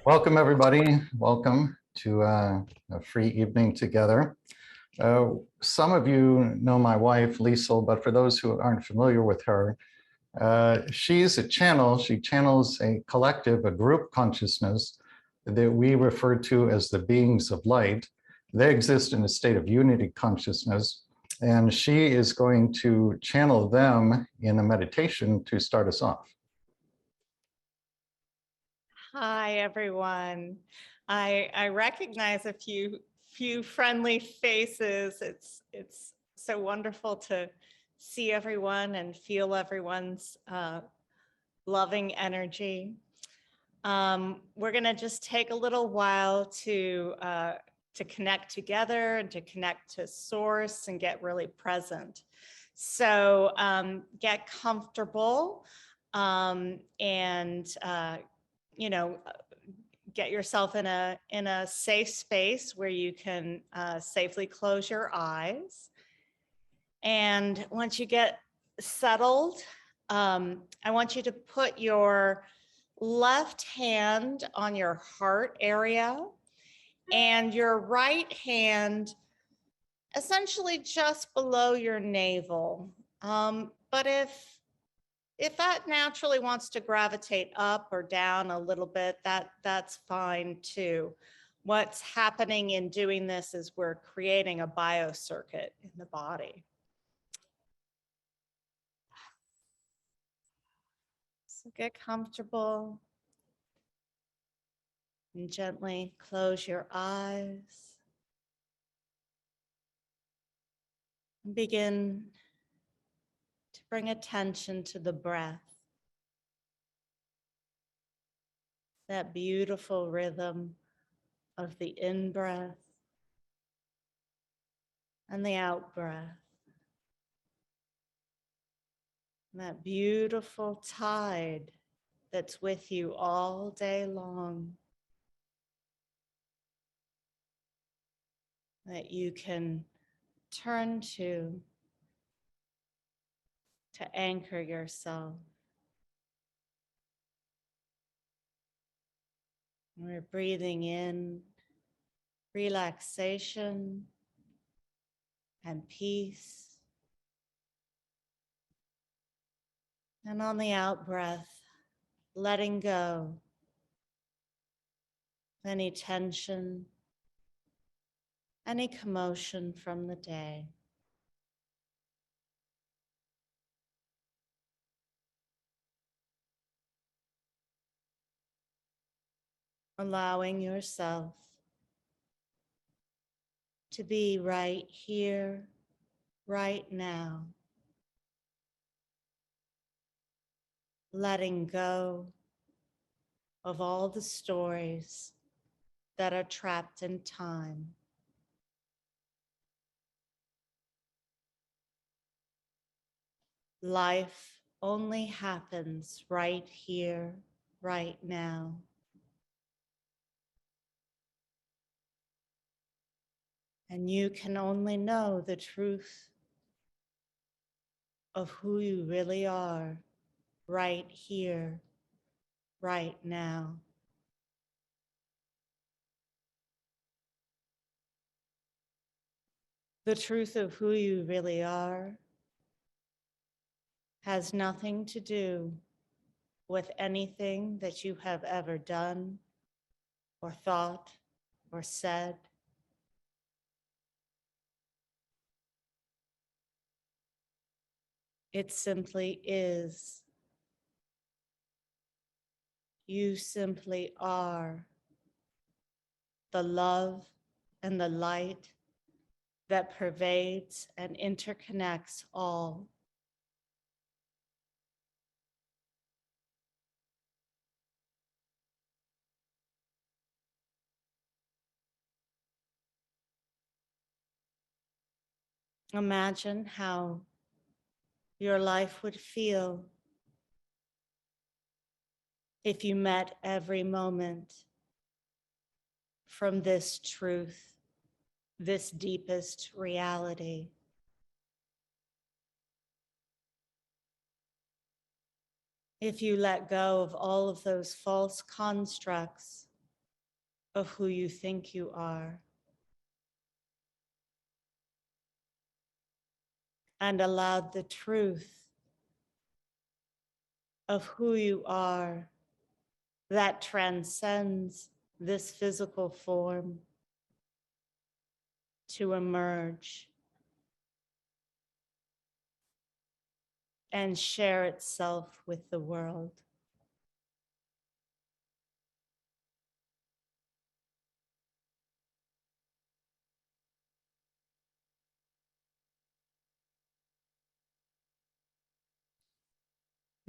Welcome, everybody. Welcome to a free evening together. Some of you know my wife, Liesl, but for those who aren't familiar with her, she's a channel. She channels a collective, a group consciousness that we refer to as the beings of light. They exist in a state of unity consciousness, and she is going to channel them in a meditation to start us off. Hi, everyone. I recognize a few friendly faces. It's so wonderful to see everyone and feel everyone's loving energy. We're gonna just take a little while to connect together and to connect to source and get really present. So get comfortable and get yourself in a safe space where you can safely close your eyes. And once you get settled, I want you to put your left hand on your heart area and your right hand essentially just below your navel. But if that naturally wants to gravitate up or down a little bit, that's fine too. What's happening in doing this is we're creating a biocircuit in the body. So get comfortable and gently close your eyes. And begin to bring attention to the breath. That beautiful rhythm of the in-breath and the out-breath. That beautiful tide that's with you all day long. That you can turn to anchor yourself. We're breathing in relaxation and peace. And on the out breath, letting go of any tension, any commotion from the day. Allowing yourself to be right here, right now. Letting go of all the stories that are trapped in time. Life only happens right here, right now. And you can only know the truth of who you really are right here, right now. The truth of who you really are has nothing to do with anything that you have ever done or thought or said. It simply is. You simply are the love and the light that pervades and interconnects all. Imagine how your life would feel if you met every moment from this truth, this deepest reality. If you let go of all of those false constructs of who you think you are. And allowed the truth of who you are that transcends this physical form to emerge and share itself with the world.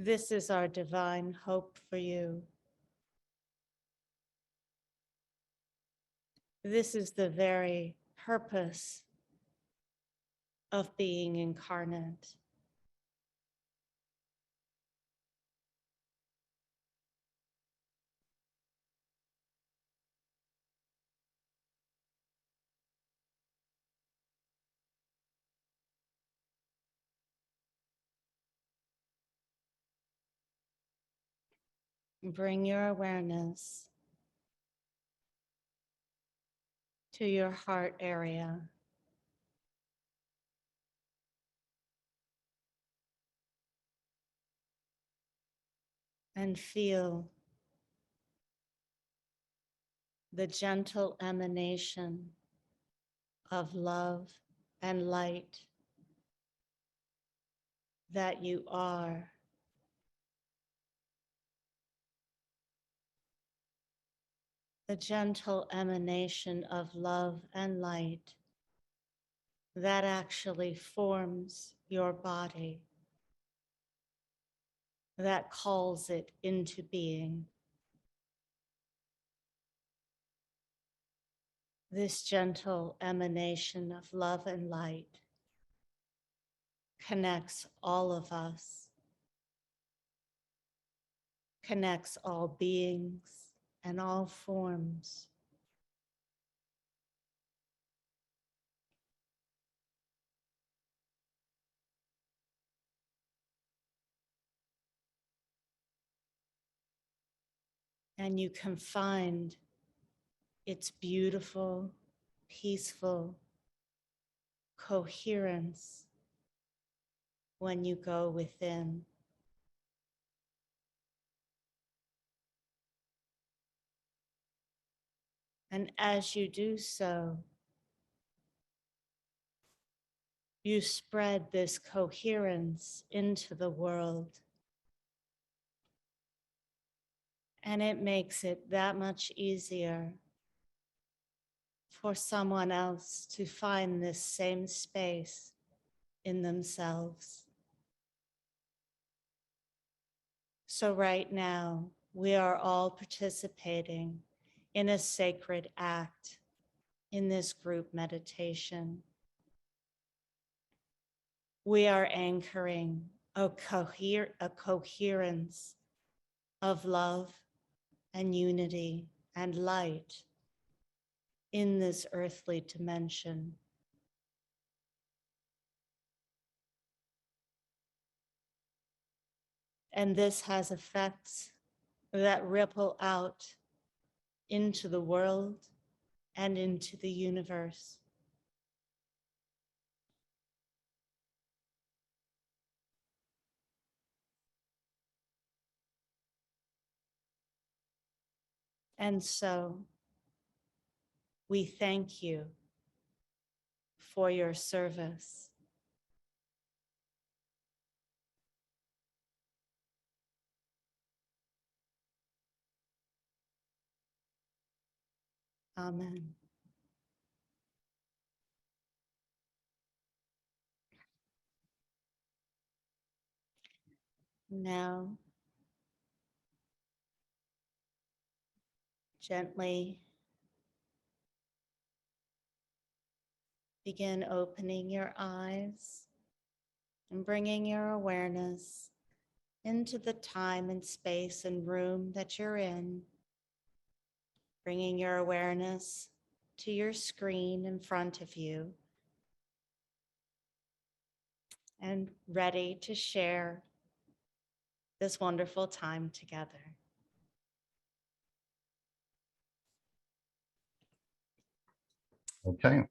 This is our divine hope for you. This is the very purpose of being incarnate. Bring your awareness to your heart area. And feel the gentle emanation of love and light that you are. The gentle emanation of love and light that actually forms your body, that calls it into being. This gentle emanation of love and light connects all of us, connects all beings and all forms. And you can find its beautiful, peaceful coherence when you go within. And as you do so, you spread this coherence into the world. And it makes it that much easier for someone else to find this same space in themselves. So right now, we are all participating in a sacred act in this group meditation. We are anchoring a coherence of love and unity and light in this earthly dimension. And this has effects that ripple out into the world and into the universe. And so we thank you for your service. Amen. Now, gently begin opening your eyes and bringing your awareness into the time and space and room that you're in. Bringing your awareness to your screen in front of you and ready to share this wonderful time together. Okay.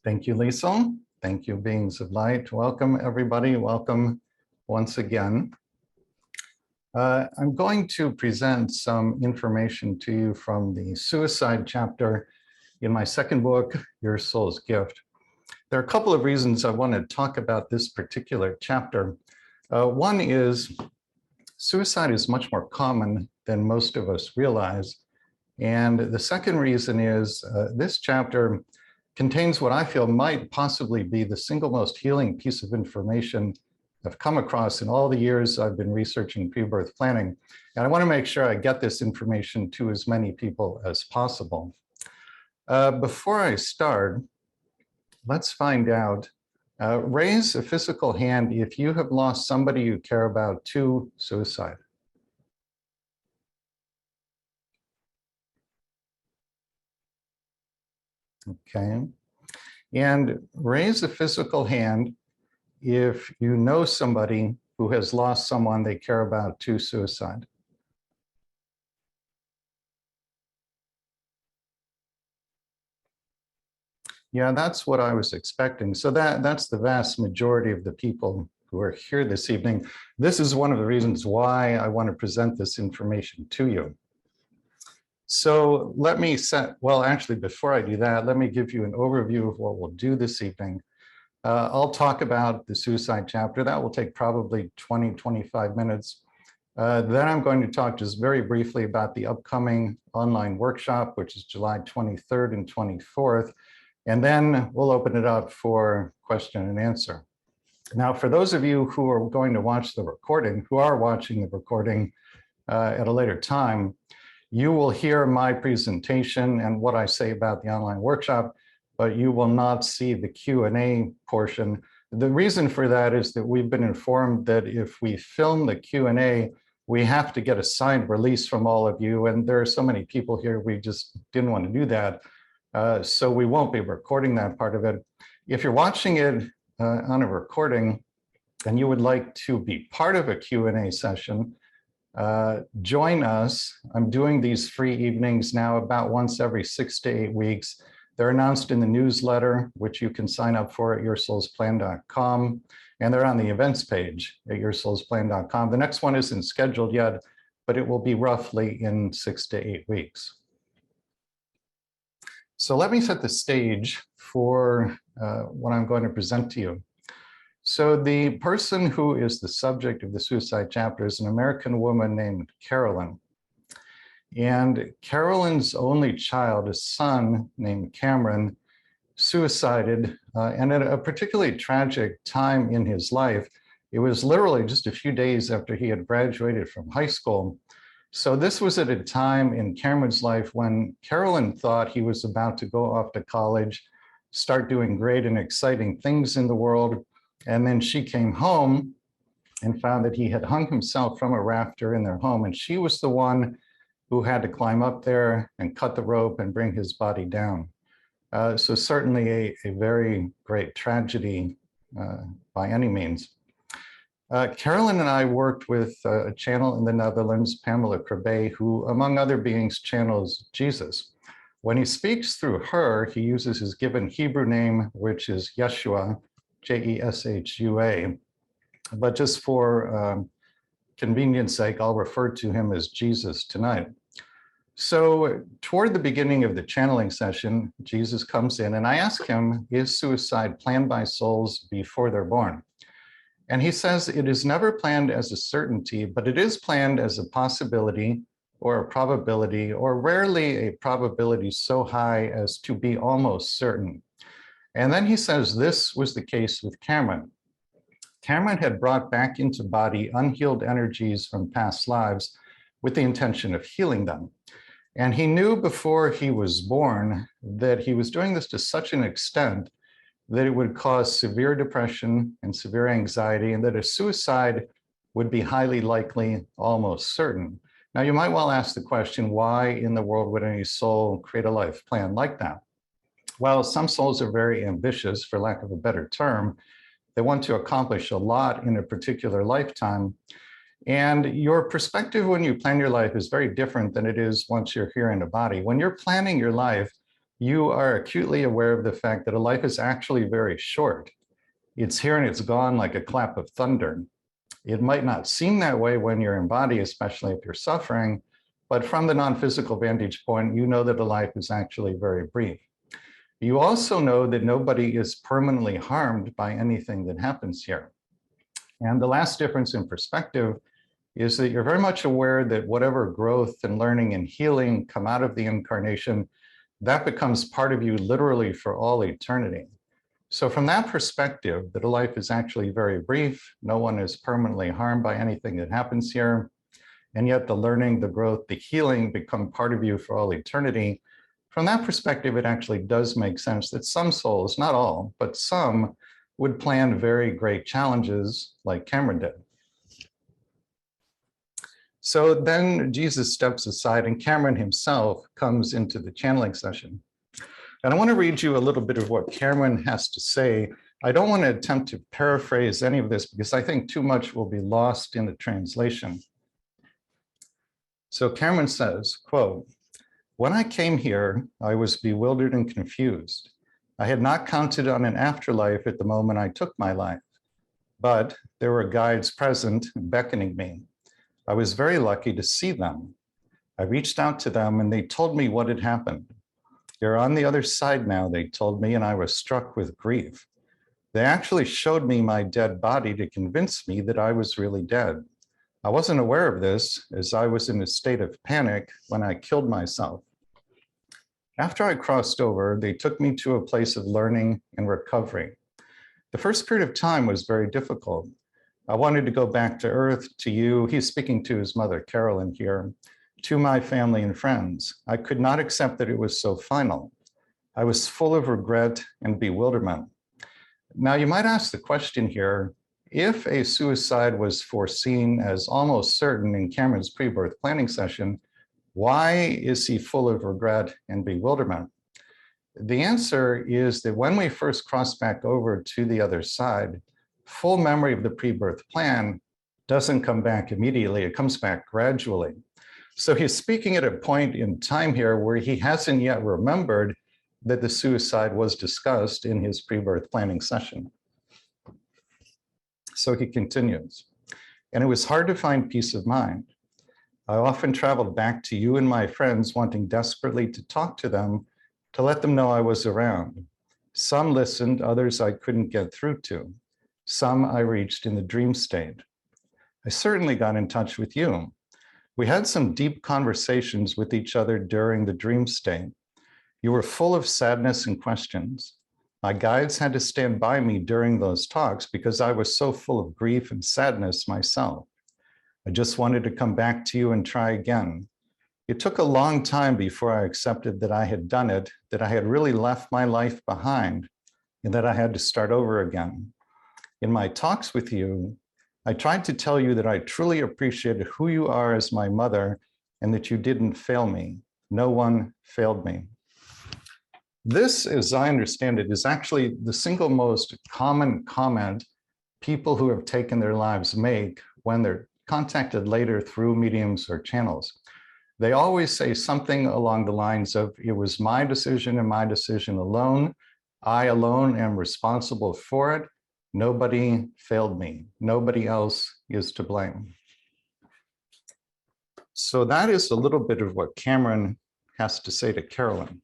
Thank you, Liesl. Thank you, beings of light. Welcome, everybody. Welcome once again. I'm going to present some information to you from the suicide chapter in my second book, Your Soul's Gift. There are a couple of reasons I want to talk about this particular chapter. One is suicide is much more common than most of us realize. And the second reason is this chapter contains what I feel might possibly be the single most healing piece of information I've come across in all the years I've been researching pre-birth planning. And I want to make sure I get this information to as many people as possible. Before I start, let's find out. Raise a physical hand if you have lost somebody you care about to suicide. Okay. And raise a physical hand if you know somebody who has lost someone they care about to suicide. Yeah, that's what I was expecting. So that's the vast majority of the people who are here this evening. This is one of the reasons why I want to present this information to you. So let me actually, before I do that, let me give you an overview of what we'll do this evening. I'll talk about the suicide chapter. That will take probably 20, 25 minutes. Then I'm going to talk just very briefly about the upcoming online workshop, which is July 23rd and 24th. And then we'll open it up for question and answer. Now, for those of you who are going to watch the recording, who are watching the recording at a later time, you will hear my presentation and what I say about the online workshop, but you will not see the Q&A portion. The reason for that is that we've been informed that if we film the Q&A, we have to get a signed release from all of you. And there are so many people here, we just didn't want to do that. So we won't be recording that part of it. If you're watching it on a recording and you would like to be part of a Q&A session, join us. I'm doing these free evenings now about once every 6 to 8 weeks. They're announced in the newsletter, which you can sign up for at yoursoulsplan.com. And they're on the events page at yoursoulsplan.com. The next one isn't scheduled yet, but it will be roughly in 6 to 8 weeks. So let me set the stage for what I'm going to present to you. So the person who is the subject of the suicide chapter is an American woman named Carolyn. And Carolyn's only child, a son named Cameron, suicided, and at a particularly tragic time in his life. It was literally just a few days after he had graduated from high school. So this was at a time in Cameron's life when Carolyn thought he was about to go off to college, start doing great and exciting things in the world. And then she came home and found that he had hung himself from a rafter in their home. And she was the one who had to climb up there and cut the rope and bring his body down. So certainly a very great tragedy by any means. Carolyn and I worked with a channel in the Netherlands, Pamela Krabbe, who, among other beings, channels Jesus. When he speaks through her, he uses his given Hebrew name, which is Yeshua, Jeshua. But just for convenience sake, I'll refer to him as Jesus tonight. So toward the beginning of the channeling session, Jesus comes in and I ask him, is suicide planned by souls before they're born? And he says it is never planned as a certainty, but it is planned as a possibility or a probability, or rarely a probability so high as to be almost certain. And then he says this was the case with Cameron. Cameron had brought back into body unhealed energies from past lives with the intention of healing them. And he knew before he was born that he was doing this to such an extent that it would cause severe depression and severe anxiety, and that a suicide would be highly likely, almost certain. Now, you might well ask the question, why in the world would any soul create a life plan like that? Well, some souls are very ambitious, for lack of a better term. They want to accomplish a lot in a particular lifetime. And your perspective when you plan your life is very different than it is once you're here in a body. When you're planning your life, you are acutely aware of the fact that a life is actually very short. It's here and it's gone like a clap of thunder. It might not seem that way when you're in body, especially if you're suffering, but from the non-physical vantage point, you know that a life is actually very brief. You also know that nobody is permanently harmed by anything that happens here. And the last difference in perspective is that you're very much aware that whatever growth and learning and healing come out of the incarnation, that becomes part of you literally for all eternity. So from that perspective, that a life is actually very brief, no one is permanently harmed by anything that happens here, and yet the learning, the growth, the healing become part of you for all eternity. From that perspective, it actually does make sense that some souls, not all, but some, would plan very great challenges like Cameron did. So then Jesus steps aside and Cameron himself comes into the channeling session. And I want to read you a little bit of what Cameron has to say. I don't want to attempt to paraphrase any of this because I think too much will be lost in the translation. So Cameron says, quote, "When I came here, I was bewildered and confused. I had not counted on an afterlife at the moment I took my life, but there were guides present beckoning me. I was very lucky to see them. I reached out to them and they told me what had happened. You're on the other side now, they told me, and I was struck with grief. They actually showed me my dead body to convince me that I was really dead. I wasn't aware of this as I was in a state of panic when I killed myself. After I crossed over, they took me to a place of learning and recovery. The first period of time was very difficult. I wanted to go back to Earth, to you," he's speaking to his mother, Carolyn here, "to my family and friends. I could not accept that it was so final. I was full of regret and bewilderment." Now, you might ask the question here, if a suicide was foreseen as almost certain in Cameron's pre-birth planning session, why is he full of regret and bewilderment? The answer is that when we first cross back over to the other side, full memory of the pre-birth plan doesn't come back immediately, it comes back gradually. So he's speaking at a point in time here where he hasn't yet remembered that the suicide was discussed in his pre-birth planning session. So he continues, "And it was hard to find peace of mind. I often traveled back to you and my friends wanting desperately to talk to them, to let them know I was around. Some listened, others I couldn't get through to. Some I reached in the dream state. I certainly got in touch with you. We had some deep conversations with each other during the dream state. You were full of sadness and questions. My guides had to stand by me during those talks because I was so full of grief and sadness myself. I just wanted to come back to you and try again. It took a long time before I accepted that I had done it, that I had really left my life behind, and that I had to start over again. In my talks with you, I tried to tell you that I truly appreciated who you are as my mother and that you didn't fail me. No one failed me." This, as I understand it, is actually the single most common comment people who have taken their lives make when they're contacted later through mediums or channels. They always say something along the lines of, "It was my decision and my decision alone. I alone am responsible for it. Nobody failed me. Nobody else is to blame." So that is a little bit of what Cameron has to say to Carolyn.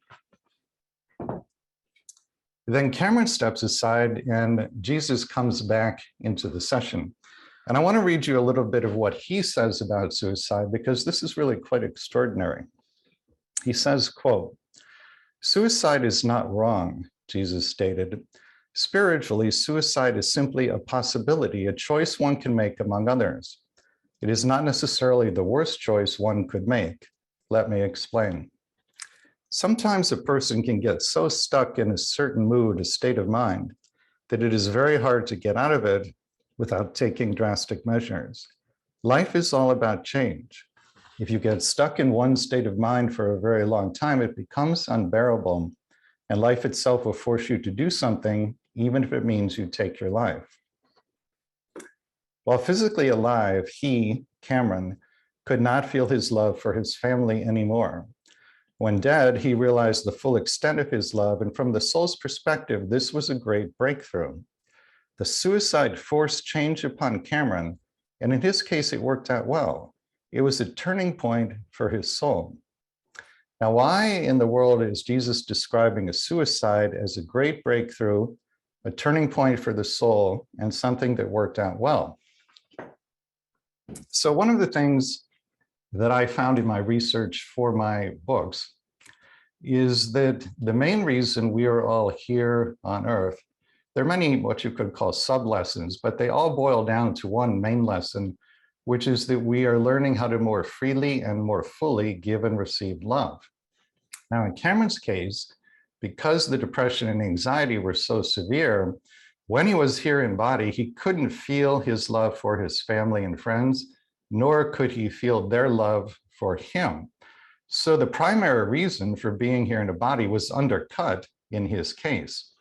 Then Cameron steps aside and Jesus comes back into the session. And I want to read you a little bit of what he says about suicide because this is really quite extraordinary. He says, quote, "Suicide is not wrong," Jesus stated. "Spiritually, suicide is simply a possibility, a choice one can make among others. It is not necessarily the worst choice one could make. Let me explain. Sometimes a person can get so stuck in a certain mood, a state of mind, that it is very hard to get out of it without taking drastic measures. Life is all about change. If you get stuck in one state of mind for a very long time, it becomes unbearable, and life itself will force you to do something, even if it means you take your life. While physically alive, he, Cameron, could not feel his love for his family anymore. When dead, he realized the full extent of his love, and from the soul's perspective, this was a great breakthrough. The suicide forced change upon Cameron, and in his case, it worked out well. It was a turning point for his soul. Now, why in the world is Jesus describing a suicide as a great breakthrough, a turning point for the soul, and something that worked out well? So one of the things that I found in my research for my books is that the main reason we are all here on Earth, there are many what you could call sub-lessons, but they all boil down to one main lesson, which is that we are learning how to more freely and more fully give and receive love. Now, in Cameron's case, because the depression and anxiety were so severe, when he was here in body, he couldn't feel his love for his family and friends, nor could he feel their love for him. So the primary reason for being here in a body was undercut in his case.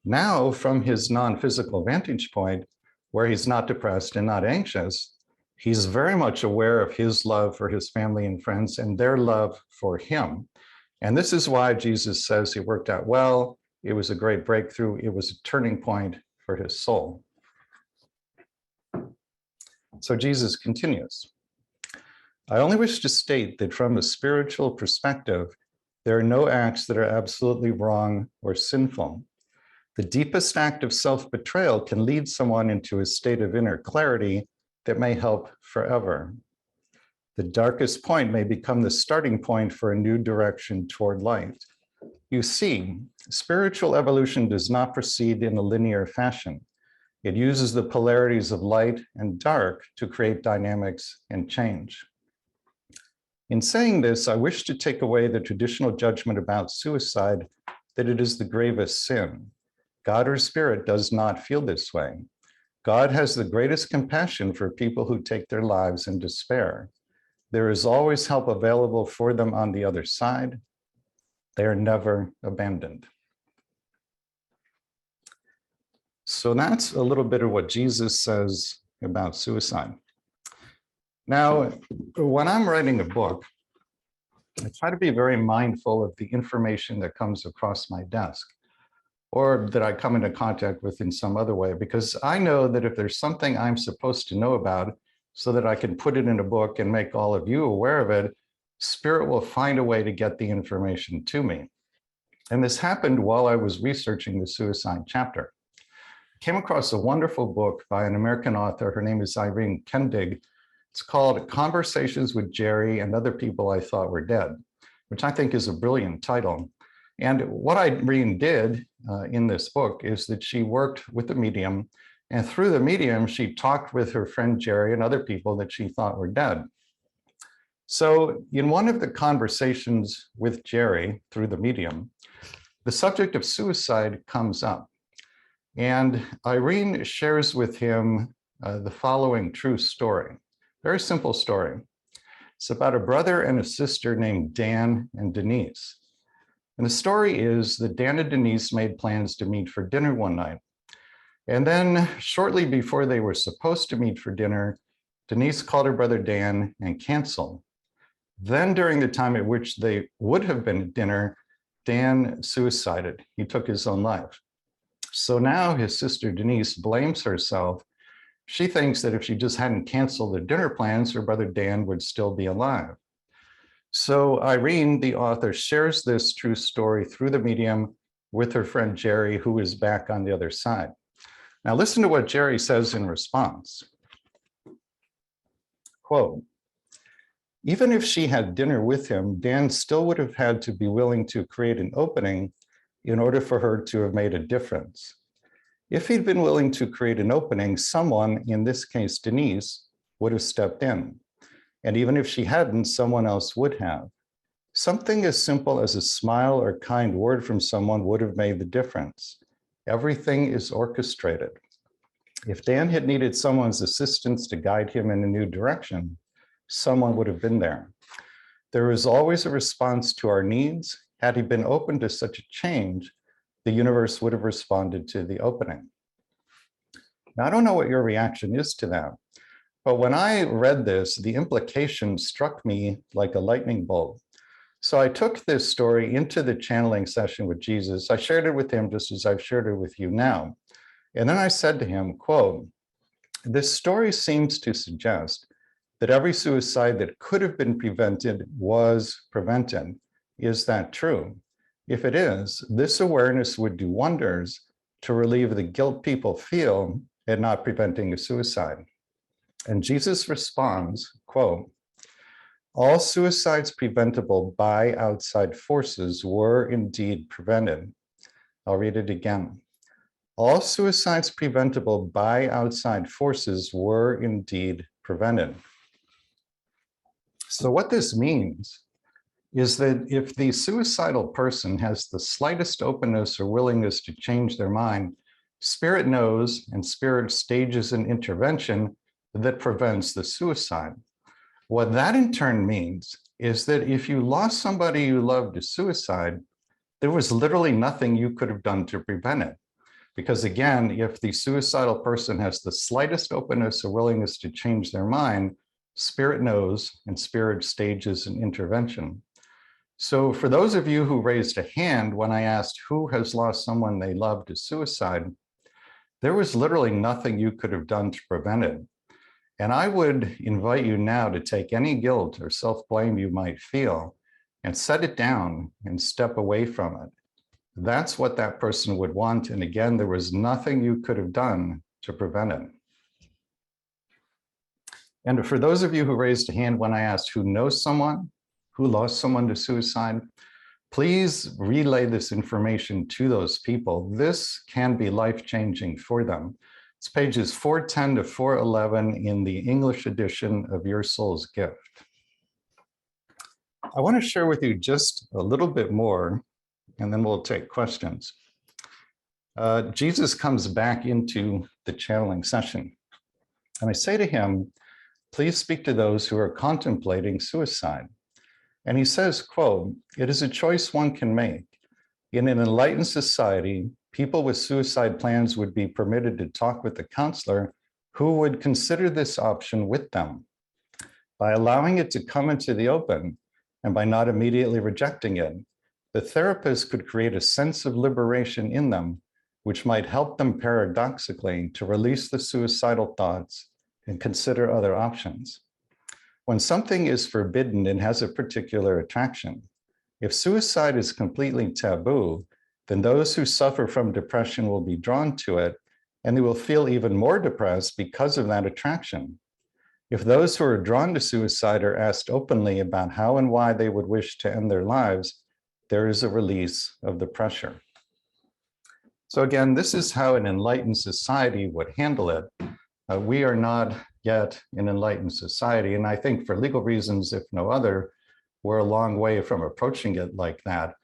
Now, from his non-physical vantage point, where he's not depressed and not anxious, he's very much aware of his love for his family and friends and their love for him. And this is why Jesus says it worked out well. It was a great breakthrough. It was a turning point for his soul. So Jesus continues. I only wish to state that from a spiritual perspective, there are no acts that are absolutely wrong or sinful. The deepest act of self-betrayal can lead someone into a state of inner clarity that may help forever. The darkest point may become the starting point for a new direction toward light. You see, spiritual evolution does not proceed in a linear fashion. It uses the polarities of light and dark to create dynamics and change. In saying this, I wish to take away the traditional judgment about suicide that it is the gravest sin. God or spirit does not feel this way. God has the greatest compassion for people who take their lives in despair. There is always help available for them on the other side. They are never abandoned. So that's a little bit of what Jesus says about suicide. Now, when I'm writing a book, I try to be very mindful of the information that comes across my desk or that I come into contact with in some other way, because I know that if there's something I'm supposed to know about so that I can put it in a book and make all of you aware of it, Spirit will find a way to get the information to me. And this happened while I was researching the suicide chapter. I came across a wonderful book by an American author. Her name is Irene Kendig. It's called Conversations with Jerry and Other People I Thought Were Dead, which I think is a brilliant title. And what Irene did in this book is that she worked with the medium, and through the medium, she talked with her friend Jerry and other people that she thought were dead. So in one of the conversations with Jerry through the medium, the subject of suicide comes up. And Irene shares with him the following true story. Very simple story. It's about a brother and a sister named Dan and Denise. And the story is that Dan and Denise made plans to meet for dinner one night. And then shortly before they were supposed to meet for dinner, Denise called her brother Dan and canceled. Then during the time at which they would have been at dinner, Dan suicided. He took his own life. So now his sister Denise blames herself. She thinks that if she just hadn't canceled the dinner plans, her brother Dan would still be alive. So Irene, the author, shares this true story through the medium with her friend Jerry, who is back on the other side. Now listen to what Jerry says in response. Quote, even if she had dinner with him, Dan still would have had to be willing to create an opening in order for her to have made a difference. If he'd been willing to create an opening, someone, in this case Denise, would have stepped in. And even if she hadn't, someone else would have. Something as simple as a smile or kind word from someone would have made the difference. Everything is orchestrated. If Dan had needed someone's assistance to guide him in a new direction, someone would have been there. There is always a response to our needs. Had he been open to such a change, the universe would have responded to the opening. Now, I don't know what your reaction is to that, but when I read this, the implication struck me like a lightning bolt. So I took this story into the channeling session with Jesus. I shared it with him just as I've shared it with you now. And then I said to him, quote, "This story seems to suggest that every suicide that could have been prevented was prevented. Is that true? If it is, this awareness would do wonders to relieve the guilt people feel at not preventing a suicide." And Jesus responds, quote, "All suicides preventable by outside forces were indeed prevented." I'll read it again. "All suicides preventable by outside forces were indeed prevented." So what this means is that if the suicidal person has the slightest openness or willingness to change their mind, spirit knows and spirit stages an intervention that prevents the suicide. What that in turn means is that if you lost somebody you loved to suicide, there was literally nothing you could have done to prevent it. Because again, if the suicidal person has the slightest openness or willingness to change their mind, spirit knows and spirit stages an intervention. So for those of you who raised a hand when I asked who has lost someone they loved to suicide, there was literally nothing you could have done to prevent it. And I would invite you now to take any guilt or self-blame you might feel and set it down and step away from it. That's what that person would want. And again, there was nothing you could have done to prevent it. And for those of you who raised a hand when I asked who knows someone who lost someone to suicide, please relay this information to those people. This can be life-changing for them. It's pages 410 to 411 in the English edition of Your Soul's Gift. I want to share with you just a little bit more, and then we'll take questions. Jesus comes back into the channeling session, and I say to him, "Please speak to those who are contemplating suicide." And he says, quote, "It is a choice one can make. In an enlightened society, people with suicide plans would be permitted to talk with a counselor who would consider this option with them. By allowing it to come into the open and by not immediately rejecting it, the therapist could create a sense of liberation in them, which might help them paradoxically to release the suicidal thoughts and consider other options. When something is forbidden and has a particular attraction, if suicide is completely taboo, then those who suffer from depression will be drawn to it, and they will feel even more depressed because of that attraction. If those who are drawn to suicide are asked openly about how and why they would wish to end their lives, there is a release of the pressure." So again, this is how an enlightened society would handle it. We are not yet an enlightened society, and I think for legal reasons, if no other, we're a long way from approaching it like that.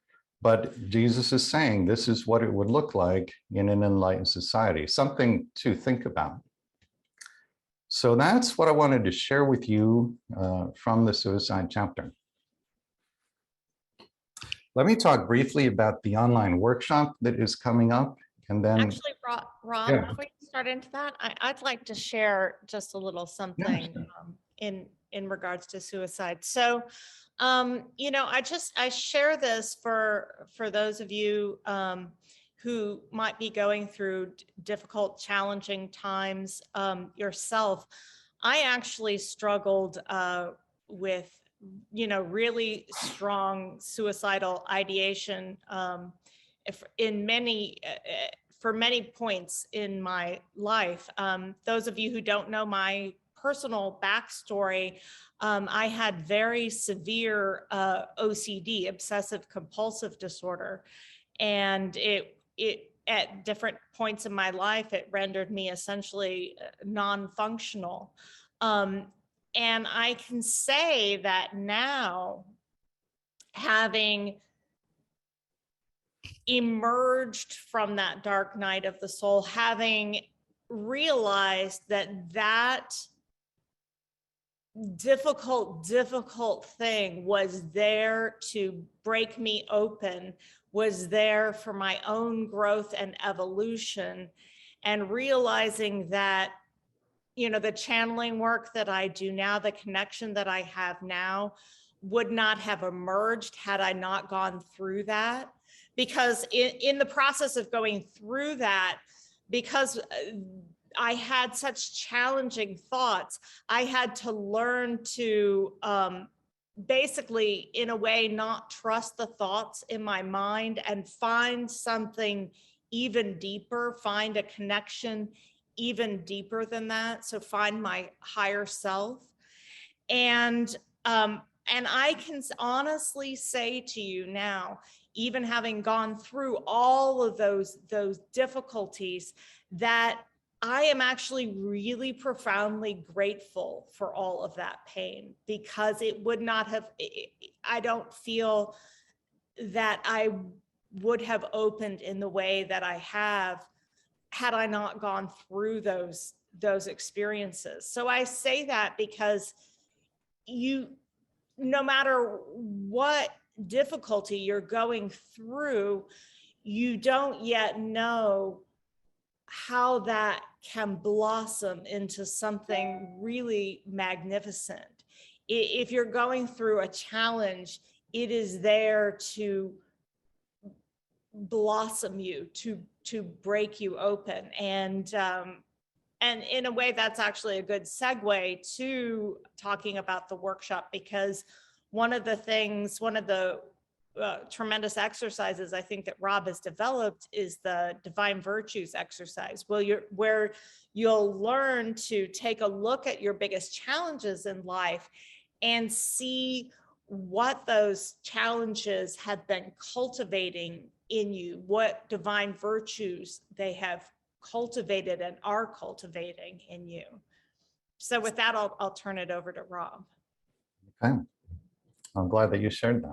But Jesus is saying this is what it would look like in an enlightened society, something to think about. So that's what I wanted to share with you from the suicide chapter. Let me talk briefly about the online workshop that is coming up, and then Actually, Rob, yeah. before you start into that, I'd like to share just a little something in regards to suicide. So, I share this for those of you who might be going through difficult, challenging times yourself. I actually struggled with, really strong suicidal ideation for many points in my life. Those of you who don't know my personal backstory, I had very severe OCD, obsessive compulsive disorder, and it at different points in my life, it rendered me essentially non-functional. And I can say that now, having emerged from that dark night of the soul, having realized that difficult thing was there to break me open, was there for my own growth and evolution, and realizing that, the channeling work that I do now, the connection that I have now, would not have emerged had I not gone through that. Because in the process of going through that, because I had such challenging thoughts, I had to learn to basically, in a way, not trust the thoughts in my mind and find something even deeper, find a connection even deeper than that. So find my higher self. And I can honestly say to you now, even having gone through all of those difficulties, that I am actually really profoundly grateful for all of that pain, because it would not have, I don't feel that I would have opened in the way that I have had I not gone through those experiences. So I say that because no matter what difficulty you're going through, you don't yet know how that can blossom into something really magnificent. If you're going through a challenge, it is there to blossom you, to break you open. And in a way, that's actually a good segue to talking about the workshop, because one of the tremendous exercises I think that Rob has developed is the divine virtues exercise. Where you'll learn to take a look at your biggest challenges in life and see what those challenges have been cultivating in you, what divine virtues they have cultivated and are cultivating in you. So with that, I'll turn it over to Rob. Okay, I'm glad that you shared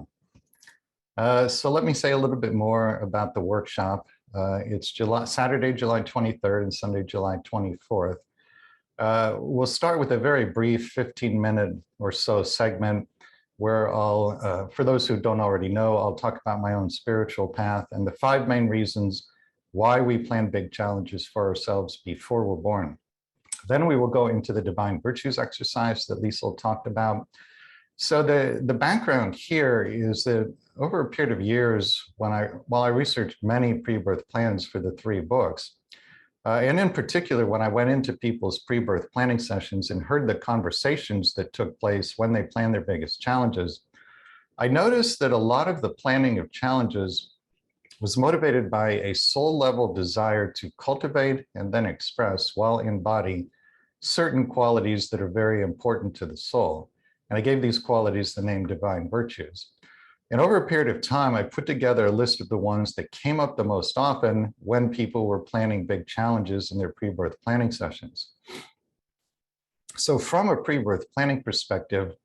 that. So let me say a little bit more about the workshop. It's Saturday, July 23rd and Sunday, July 24th. We'll start with a very brief 15-minute or so segment where I'll, for those who don't already know, I'll talk about my own spiritual path and the 5 main reasons why we plan big challenges for ourselves before we're born. Then we will go into the divine virtues exercise that Liesl talked about. So the background here is that over a period of years, while I researched many pre-birth plans for the 3 books, and in particular, when I went into people's pre-birth planning sessions and heard the conversations that took place when they planned their biggest challenges, I noticed that a lot of the planning of challenges was motivated by a soul level desire to cultivate and then express while in body certain qualities that are very important to the soul. And I gave these qualities the name divine virtues. And over a period of time, I put together a list of the ones that came up the most often when people were planning big challenges in their pre-birth planning sessions. So from a pre-birth planning perspective,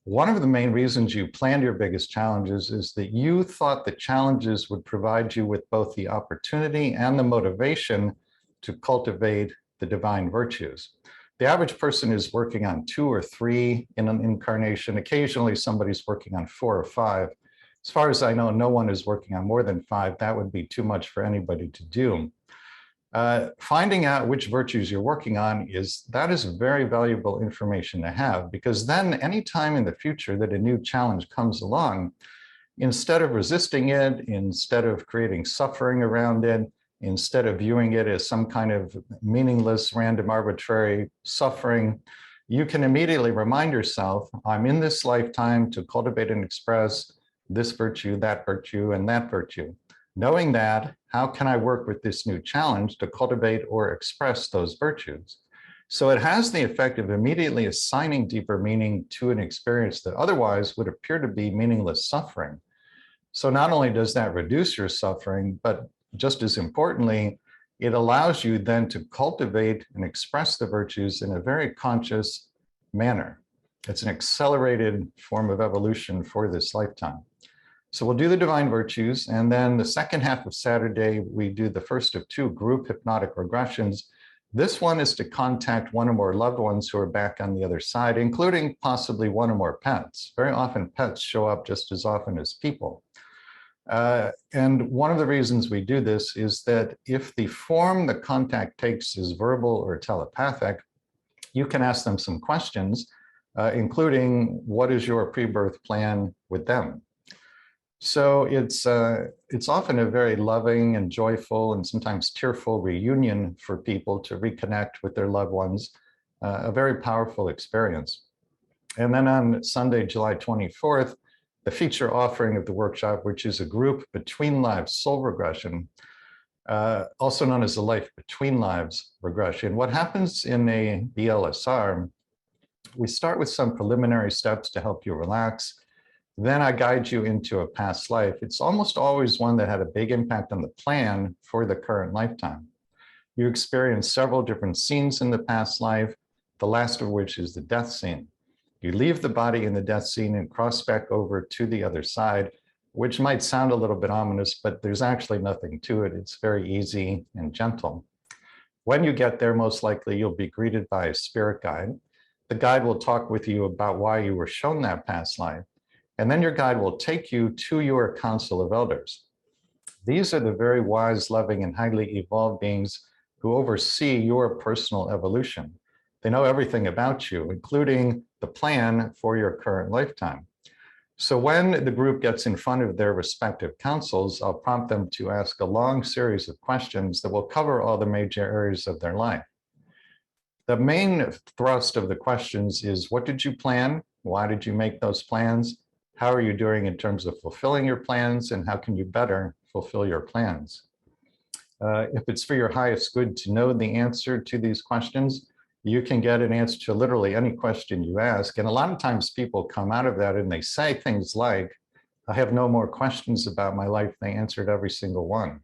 one of the main reasons you planned your biggest challenges is that you thought the challenges would provide you with both the opportunity and the motivation to cultivate the divine virtues. The average person is working on 2 or 3 in an incarnation. Occasionally, somebody's working on 4 or 5. As far as I know, no one is working on more than 5. That would be too much for anybody to do. Finding out which virtues you're working on is very valuable information to have, because then anytime in the future that a new challenge comes along, instead of resisting it, instead of creating suffering around it, instead of viewing it as some kind of meaningless, random, arbitrary suffering, you can immediately remind yourself, I'm in this lifetime to cultivate and express this virtue, that virtue, and that virtue. Knowing that, how can I work with this new challenge to cultivate or express those virtues? So it has the effect of immediately assigning deeper meaning to an experience that otherwise would appear to be meaningless suffering. So not only does that reduce your suffering, but just as importantly, it allows you then to cultivate and express the virtues in a very conscious manner. It's an accelerated form of evolution for this lifetime. So we'll do the divine virtues, and then the second half of Saturday, we do the first of 2 group hypnotic regressions. This one is to contact 1 or more loved ones who are back on the other side, including possibly 1 or more pets. Very often pets show up just as often as people. And one of the reasons we do this is that if the form the contact takes is verbal or telepathic, you can ask them some questions including what is your pre-birth plan with them. So it's often a very loving and joyful and sometimes tearful reunion for people to reconnect with their loved ones, a very powerful experience. And then on Sunday, July 24th, the feature offering of the workshop, which is a group between lives soul regression, also known as the life between lives regression. What happens in a BLSR, we start with some preliminary steps to help you relax. Then I guide you into a past life. It's almost always one that had a big impact on the plan for the current lifetime. You experience several different scenes in the past life, the last of which is the death scene. You leave the body in the death scene and cross back over to the other side, which might sound a little bit ominous, but there's actually nothing to it. It's very easy and gentle. When you get there, most likely you'll be greeted by a spirit guide. The guide will talk with you about why you were shown that past life. And then your guide will take you to your council of elders. These are the very wise, loving, and highly evolved beings who oversee your personal evolution. They know everything about you, including the plan for your current lifetime. So when the group gets in front of their respective councils, I'll prompt them to ask a long series of questions that will cover all the major areas of their life. The main thrust of the questions is, what did you plan? Why did you make those plans? How are you doing in terms of fulfilling your plans, and how can you better fulfill your plans? If it's for your highest good to know the answer to these questions, you can get an answer to literally any question you ask. And a lot of times people come out of that and they say things like, I have no more questions about my life. They answered every single one.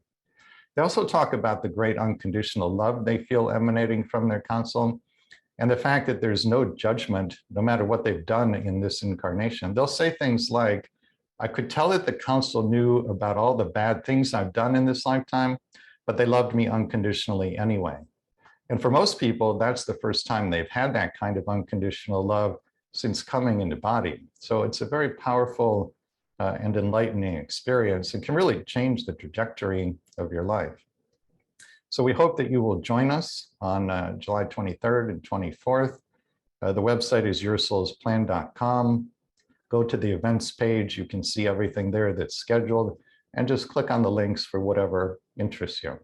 They also talk about the great unconditional love they feel emanating from their council, and the fact that there's no judgment, no matter what they've done in this incarnation. They'll say things like, I could tell that the council knew about all the bad things I've done in this lifetime, but they loved me unconditionally anyway. And for most people, that's the first time they've had that kind of unconditional love since coming into body. So it's a very powerful and enlightening experience, and can really change the trajectory of your life. So we hope that you will join us on July 23rd and 24th. The website is yoursoulsplan.com. Go to the events page. You can see everything there that's scheduled, and just click on the links for whatever interests you.